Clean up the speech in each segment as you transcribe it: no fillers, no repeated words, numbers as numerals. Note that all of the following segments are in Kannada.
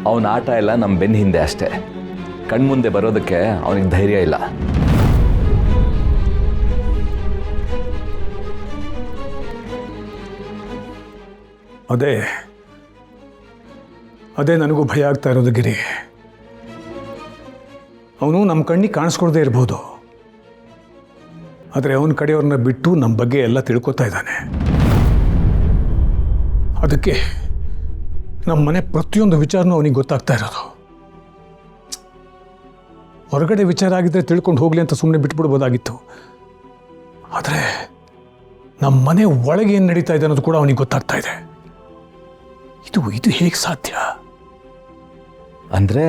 ಅವನ ಆಟ ಎಲ್ಲ ನಮ್ಮ ಬೆನ್ನ ಹಿಂದೆ ಅಷ್ಟೇ. ಕಣ್ಮುಂದೆ ಬರೋದಕ್ಕೆ ಅವನಿಗೆ ಧೈರ್ಯ ಇಲ್ಲ. ಅದೇ ನನಗೂ ಭಯ ಆಗ್ತಾ ಇರೋದು ಗಿರಿ. ಅವನು ನಮ್ಮ ಕಣ್ಣಿಗೆ ಕಾಣಿಸ್ಕೊಳ್ದೇ ಇರ್ಬೋದು, ಆದರೆ ಅವನ ಕಡೆಯವ್ರನ್ನ ಬಿಟ್ಟು ನಮ್ಮ ಬಗ್ಗೆ ಎಲ್ಲ ತಿಳ್ಕೊತಾ ಇದ್ದಾನೆ. ಅದಕ್ಕೆ ನಮ್ಮ ಮನೆ ಪ್ರತಿಯೊಂದು ವಿಚಾರನೂ ಅವನಿಗೆ ಗೊತ್ತಾಗ್ತಾ ಇರೋದು. ಹೊರಗಡೆ ವಿಚಾರ ಆಗಿದ್ರೆ ತಿಳ್ಕೊಂಡು ಹೋಗ್ಲಿ ಅಂತ ಸುಮ್ಮನೆ ಬಿಟ್ಬಿಡ್ಬೋದಾಗಿತ್ತು. ಆದರೆ ನಮ್ಮ ಮನೆ ಒಳಗೆ ಏನು ನಡೀತಾ ಇದೆ ಅನ್ನೋದು ಕೂಡ ಅವನಿಗೆ ಗೊತ್ತಾಗ್ತಾ ಇದೆ. ಇದು ಹೇಗೆ ಸಾಧ್ಯ? ಅಂದರೆ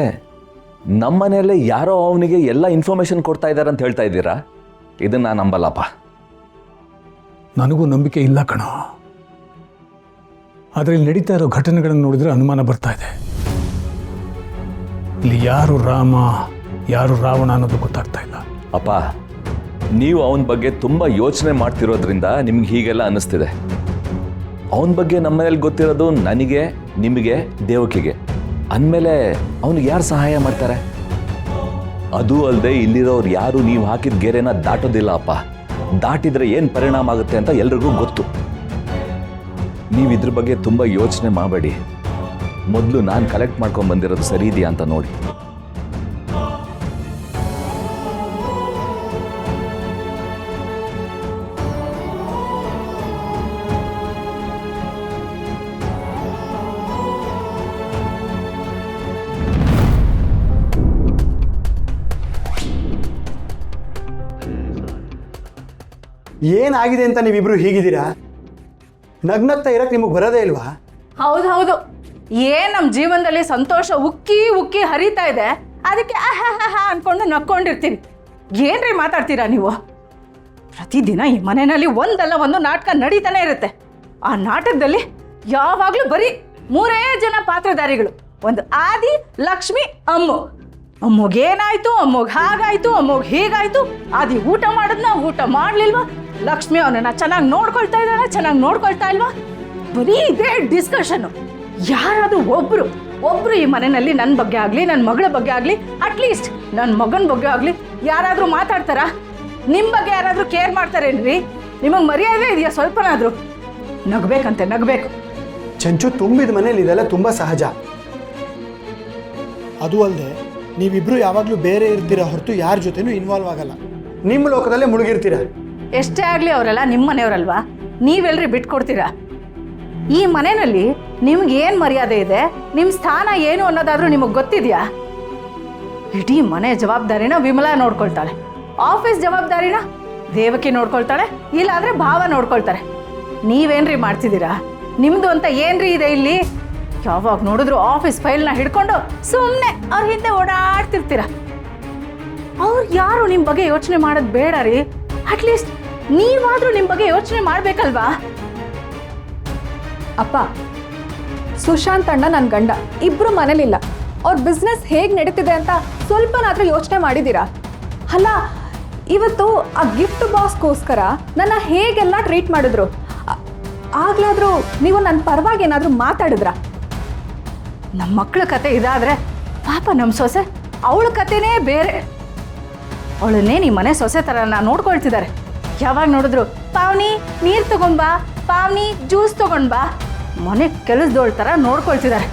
ನಮ್ಮ ಮನೆಯಲ್ಲೇ ಯಾರೋ ಅವನಿಗೆ ಎಲ್ಲ ಇನ್ಫಾರ್ಮೇಶನ್ ಕೊಡ್ತಾ ಇದ್ದಾರೆ ಅಂತ ಹೇಳ್ತಾ ಇದ್ದೀರಾ? ಇದನ್ನ ನಾನು ನಂಬಲ್ಲಪ್ಪ. ನನಗೂ ನಂಬಿಕೆ ಇಲ್ಲ ಕಣೋ. ಆದರೆ ಇಲ್ಲಿ ನಡೀತಾ ಇರೋ ಘಟನೆಗಳನ್ನು ನೋಡಿದ್ರೆ ಅನುಮಾನ ಬರ್ತಾ ಇದೆ. ಇಲ್ಲಿ ಯಾರು ರಾಮ ಯಾರು ರಾವಣ ಅನ್ನೋದು ಗೊತ್ತಾಗ್ತಾ ಇಲ್ಲ. ಅಪ್ಪ, ನೀವು ಅವನ ಬಗ್ಗೆ ತುಂಬ ಯೋಚನೆ ಮಾಡ್ತಿರೋದ್ರಿಂದ ನಿಮ್ಗೆ ಹೀಗೆಲ್ಲ ಅನ್ನಿಸ್ತಿದೆ. ಅವನ ಬಗ್ಗೆ ನಮ್ಮ ಮನೇಲಿ ಗೊತ್ತಿರೋದು ನನಗೆ, ನಿಮಗೆ, ದೇವಕಿಗೆ. ಅಂದಮೇಲೆ ಅವನಿಗೆ ಯಾರು ಸಹಾಯ ಮಾಡ್ತಾರೆ? ಅದು ಅಲ್ಲದೆ ಇಲ್ಲಿರೋರು ಯಾರು ನೀವು ಹಾಕಿದ ಗೆರೆನ ದಾಟೋದಿಲ್ಲ ಅಪ್ಪ. ದಾಟಿದ್ರೆ ಏನು ಪರಿಣಾಮ ಆಗುತ್ತೆ ಅಂತ ಎಲ್ರಿಗೂ ಗೊತ್ತು. ನೀವು ಇದ್ರ ಬಗ್ಗೆ ತುಂಬ ಯೋಚನೆ ಮಾಡಬೇಡಿ. ಮೊದಲು ನಾನು ಕಲೆಕ್ಟ್ ಮಾಡ್ಕೊಂಡು ಬಂದಿರೋದು ಸರಿ ಇದೆಯಾ ಅಂತ ನೋಡಿ. ಏನಾಗಿದೆ ಅಂತ ನೀವಿಬ್ರು ಹೀಗಿದ್ದೀರಾ? ನಗ್ನಗ್ತಾ ಇರಕ್ಕೆ ನಿಮಗೆ ಬರೋದೇ ಇಲ್ವಾ? ಹೌದು, ಏನ್ ನಮ್ಮ ಜೀವನದಲ್ಲಿ ಸಂತೋಷ ಉಕ್ಕಿ ಉಕ್ಕಿ ಹರಿತಾ ಇದೆ, ಅದಕ್ಕೆ ಅನ್ಕೊಂಡು ನಕ್ಕೊಂಡಿರ್ತೀವಿ. ಏನ್ರಿ ಮಾತಾಡ್ತೀರಾ ನೀವು? ಪ್ರತಿದಿನ ಈ ಮನೆಯಲ್ಲಿ ಒಂದಲ್ಲ ಒಂದು ನಾಟಕ ನಡೀತಾನೆ ಇರುತ್ತೆ. ಆ ನಾಟಕದಲ್ಲಿ ಯಾವಾಗಲೂ ಬರೀ 3 ಜನ ಪಾತ್ರಧಾರಿಗಳು. ಒಂದು ಆದಿ, ಲಕ್ಷ್ಮಿ, ಅಮ್ಮು. ಅಮ್ಮಗೇನಾಯ್ತು, ಅಮ್ಮಗ್ ಹಾಗಾಯ್ತು, ಅಮ್ಮಗ್ ಹೀಗಾಯ್ತು. ಆದಿ ಊಟ ಮಾಡಿದ್ನ, ಊಟ ಮಾಡ್ಲಿಲ್ವಾ? ಲಕ್ಷ್ಮಿ ಅವನನ್ನ ಚೆನ್ನಾಗಿ ನೋಡ್ಕೊಳ್ತಾ ಇದ್ದಾಳ, ಚೆನ್ನಾಗಿ ನೋಡ್ಕೊಳ್ತಾ ಇಲ್ವಾ? ಬರೀ ಇದೇ ಡಿಸ್ಕಷನ್ನು. ಯಾರಾದ್ರೂ ಒಬ್ರು ಈ ಮನೆಯಲ್ಲಿ ನನ್ನ ಬಗ್ಗೆ ಆಗ್ಲಿ, ನನ್ನ ಮಗಳ ಬಗ್ಗೆ ಆಗ್ಲಿ, ಅಟ್ಲೀಸ್ಟ್ ನನ್ನ ಮಗನ ಬಗ್ಗೆ ಆಗ್ಲಿ ಯಾರಾದ್ರೂ ಮಾತಾಡ್ತಾರಾ? ನಿಮ್ಮ ಬಗ್ಗೆ ಯಾರಾದ್ರೂ ಕೇರ್ ಮಾಡ್ತಾರೇನ್ರಿ? ನಿಮಗೆ ಮರ್ಯಾದೆ ಇದೆಯಾ ಸ್ವಲ್ಪನಾದ್ರೂ? ನಗ್ಬೇಕಂತೆ ನಗ್ಬೇಕು. ಚಂಚು, ತುಂಬಿದ ಮನೇಲಿ ಇದೆಲ್ಲ ತುಂಬ ಸಹಜ. ಅದು ಅಲ್ಲದೆ ನೀವಿಬ್ರು ಯಾವಾಗಲೂ ಬೇರೆ ಇರ್ತೀರ ಹೊರತು ಯಾರ ಜೊತೆನೂ ಇನ್ವಾಲ್ವ್ ಆಗಲ್ಲ. ನಿಮ್ಮ ಲೋಕದಲ್ಲೇ ಮುಳುಗಿರ್ತೀರ. ಎಷ್ಟೇ ಆಗಲಿ ಅವರೆಲ್ಲ ನಿಮ್ಮ ಮನೆಯವರಲ್ವಾ? ನೀವೆಲ್ರಿ ಬಿಟ್ಕೊಡ್ತೀರಾ? ಈ ಮನೆಯಲ್ಲಿ ನಿಮ್ಗೆ ಏನು ಮರ್ಯಾದೆ ಇದೆ, ನಿಮ್ಮ ಸ್ಥಾನ ಏನು ಅನ್ನೋದಾದ್ರೂ ನಿಮಗೆ ಗೊತ್ತಿದೆಯಾ? ಇಡೀ ಮನೆ ಜವಾಬ್ದಾರಿನ ವಿಮಲಾ ನೋಡ್ಕೊಳ್ತಾಳೆ, ಆಫೀಸ್ ಜವಾಬ್ದಾರಿನ ದೇವಕಿ ನೋಡ್ಕೊಳ್ತಾಳೆ, ಇಲ್ಲಾಂದ್ರೆ ಭಾವ ನೋಡ್ಕೊಳ್ತಾರೆ. ನೀವೇನ್ರಿ ಮಾಡ್ತಿದ್ದೀರಾ? ನಿಮ್ದು ಅಂತ ಏನ್ರಿ ಇದೆ ಇಲ್ಲಿ? ಯಾವಾಗ ನೋಡಿದ್ರು ಆಫೀಸ್ ಫೈಲ್ನ ಹಿಡ್ಕೊಂಡು ಸುಮ್ಮನೆ ಅವ್ರ ಹಿಂದೆ ಓಡಾಡ್ತಿರ್ತೀರ. ಅವ್ರು ಯಾರು ನಿಮ್ಮ ಬಗ್ಗೆ ಯೋಚನೆ ಮಾಡೋದು ಬೇಡ ರೀ. ಅಟ್ಲೀಸ್ಟ್ ನೀವಾದ್ರೂ ನಿಮ್ಮ ಬಗ್ಗೆ ಯೋಚನೆ ಮಾಡ್ಬೇಕಲ್ವಾ? ಅಪ್ಪ, ಸುಶಾಂತ್ ಅಣ್ಣ ನನ್ನ ಗಂಡ ಇಬ್ರು ಮನೇಲಿಲ್ಲ. ಅವ್ರ ಬಿಸ್ನೆಸ್ ಹೇಗೆ ನಡೀತಿದೆ ಅಂತ ಸ್ವಲ್ಪನಾದ್ರೂ ಯೋಚನೆ ಮಾಡಿದ್ದೀರಾ? ಅಲ್ಲ, ಇವತ್ತು ಆ ಗಿಫ್ಟ್ ಬಾಕ್ಸ್ಗೋಸ್ಕರ ನನ್ನ ಹೇಗೆಲ್ಲ ಟ್ರೀಟ್ ಮಾಡಿದ್ರು. ಆಗ್ಲಾದ್ರೂ ನೀವು ನನ್ನ ಪರವಾಗಿ ಏನಾದರೂ ಮಾತಾಡಿದ್ರಾ? ನಮ್ಮ ಮಕ್ಕಳ ಕತೆ ಇದಾದ್ರೆ ಪಾಪ ನಮ್ಮ ಸೊಸೆ, ಅವಳ ಕತೆನೇ ಬೇರೆ. ಅವಳನ್ನೇ ನಿಮ್ಮ ಮನೆ ಸೊಸೆ ಥರ ನೋಡ್ಕೊಳ್ತಿದ್ದಾರೆ. ಯಾವಾಗ ನೋಡಿದ್ರು ಪಾವನಿ ನೀರು ತಗೊಂಡ್ಬಾ, ಪಾವನಿ ಜ್ಯೂಸ್ ತಗೊಂಡ್ಬಾ, ಮನೆ ಕೆಲಸದೋಳ್ ಥರ ನೋಡ್ಕೊಳ್ತಿದ್ದಾರೆ.